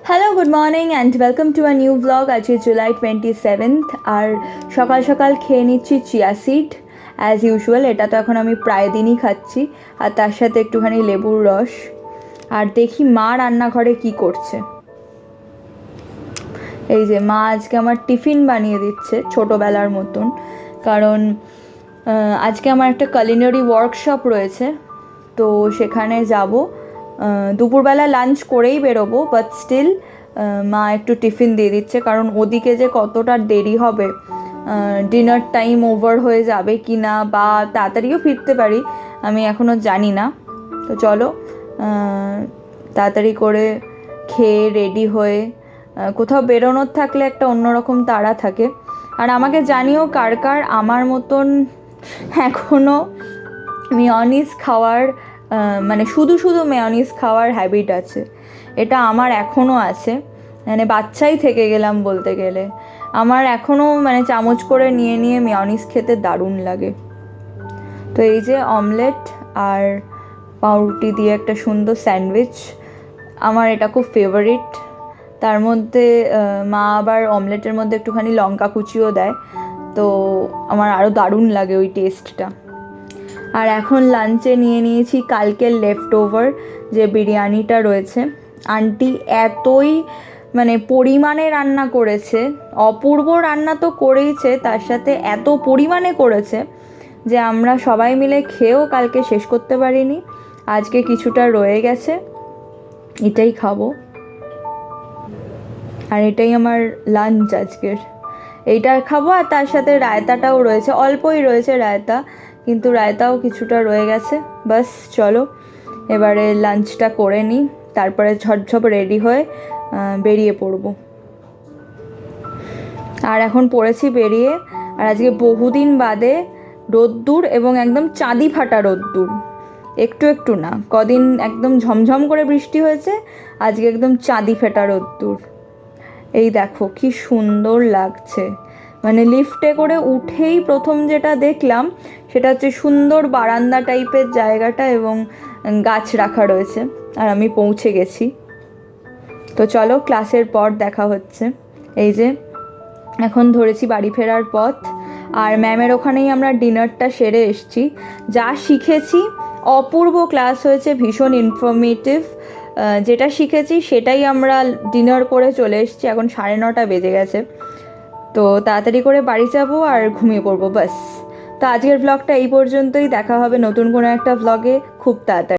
Hello, good morning and welcome to a new blog. আজকে July 27th আর সকাল সকাল খেয়ে নিচ্ছি চিয়া সিড অ্যাজ ইউজুয়াল। এটা তো এখন আমি প্রায় দিনই খাচ্ছি, আর তার সাথে একটুখানি লেবুর রস। আর দেখি মা রান্নাঘরে কি করছে। এই যে মা আজকে আমার টিফিন বানিয়ে দিচ্ছে ছোটোবেলার মতন, কারণ আজকে আমার একটা কুলিনারি ওয়ার্কশপ রয়েছে, তো সেখানে যাব। দুপুরবেলা লাঞ্চ করেই বেরোবো, বাট স্টিল মা একটু টিফিন দিয়ে দিচ্ছে, কারণ ওদিকে যে কতটা দেরি হবে, ডিনার টাইম ওভার হয়ে যাবে কি না, বা তাড়াতাড়িও ফিরতে পারি আমি এখনও জানি না। তো চলো তাড়াতাড়ি করে খেয়ে রেডি হয়ে, কোথাও বেরোনোর থাকলে একটা অন্যরকম তাড়া থাকে। আর আমাকে জানিও কার কার আমার মতন এখনও মেয়োনিজ খাওয়ার, মানে শুধু শুধু মেয়োনিজ খাওয়ার হ্যাবিট আছে। এটা আমার এখনও আছে, মানে বাচ্চাই থেকে গেলাম বলতে গেলে। আমার এখনও মানে চামচ করে নিয়ে নিয়ে মেয়োনিজ খেতে দারুণ লাগে। তো এই যে অমলেট আর পাউরুটি দিয়ে একটা সুন্দর স্যান্ডউইচ, আমার এটা খুব ফেভারিট। তার মধ্যে মা আবার অমলেটের মধ্যে একটুখানি লঙ্কা কুচিও দেয়, তো আমার আরও দারুণ লাগে ওই টেস্টটা। আর এখন লাঞ্চে নিয়ে নিয়েছি কালকের লেফট ওভার যে বিরিয়ানিটা রয়েছে। আন্টি এতই মানে পরিমাণে রান্না করেছে, অপূর্ব রান্না তো করেইছে, তার সাথে এত পরিমাণে করেছে যে আমরা সবাই মিলে খেয়েও কালকে শেষ করতে পারিনি। আজকে কিছুটা রয়ে গেছে, এটাই খাবো। আর এটাই আমার লাঞ্চ আজকের, এইটা খাবো। আর তার সাথে রায়তাটাও রয়েছে, অল্পই রয়েছে রায়তা, কিন্তু রায়তাও কিছুটা রয়ে গেছে। বাস চলো এবারে লাঞ্চটা করে নিই, তারপরে ঝটঝপ রেডি হয়ে বেরিয়ে পড়বো। আর এখন পড়েছি বেরিয়ে, আর আজকে বহুদিন বাদে রোদ্দুর, এবং একদম চাঁদি ফাটা রোদ্দুর, একটু একটু না, কদিন একদম ঝমঝম করে বৃষ্টি হয়েছে, আজকে একদম চাঁদি ফেটা রোদ্দুর। এই দেখো কি সুন্দর লাগছে। মানে লিফটে করে উঠেই প্রথম যেটা দেখলাম সেটা হচ্ছে সুন্দর বারান্দা টাইপের জায়গাটা, এবং গাছ রাখা রয়েছে, আর আমি পৌঁছে গেছি। তো চলো ক্লাসের পর দেখা হচ্ছে। এই যে এখন ধরেছি বাড়ি ফেরার পথ, আর ম্যামের ওখানেই আমরা ডিনারটা সেরে এসেছি। যা শিখেছি অপূর্ব ক্লাস হয়েছে, ভীষণ ইনফরমেটিভ। যেটা শিখেছি সেটাই আমরা ডিনার করে চলে এসেছি। এখন 9:30 বেজে গেছে, তো তাড়াতাড়ি করে বাড়ি যাব আর ঘুমিয়ে পড়বো, বাস। তো আজকের ব্লগটা এই পর্যন্তই, দেখা হবে নতুন কোনো একটা ব্লগে খুব তাড়াতাড়ি।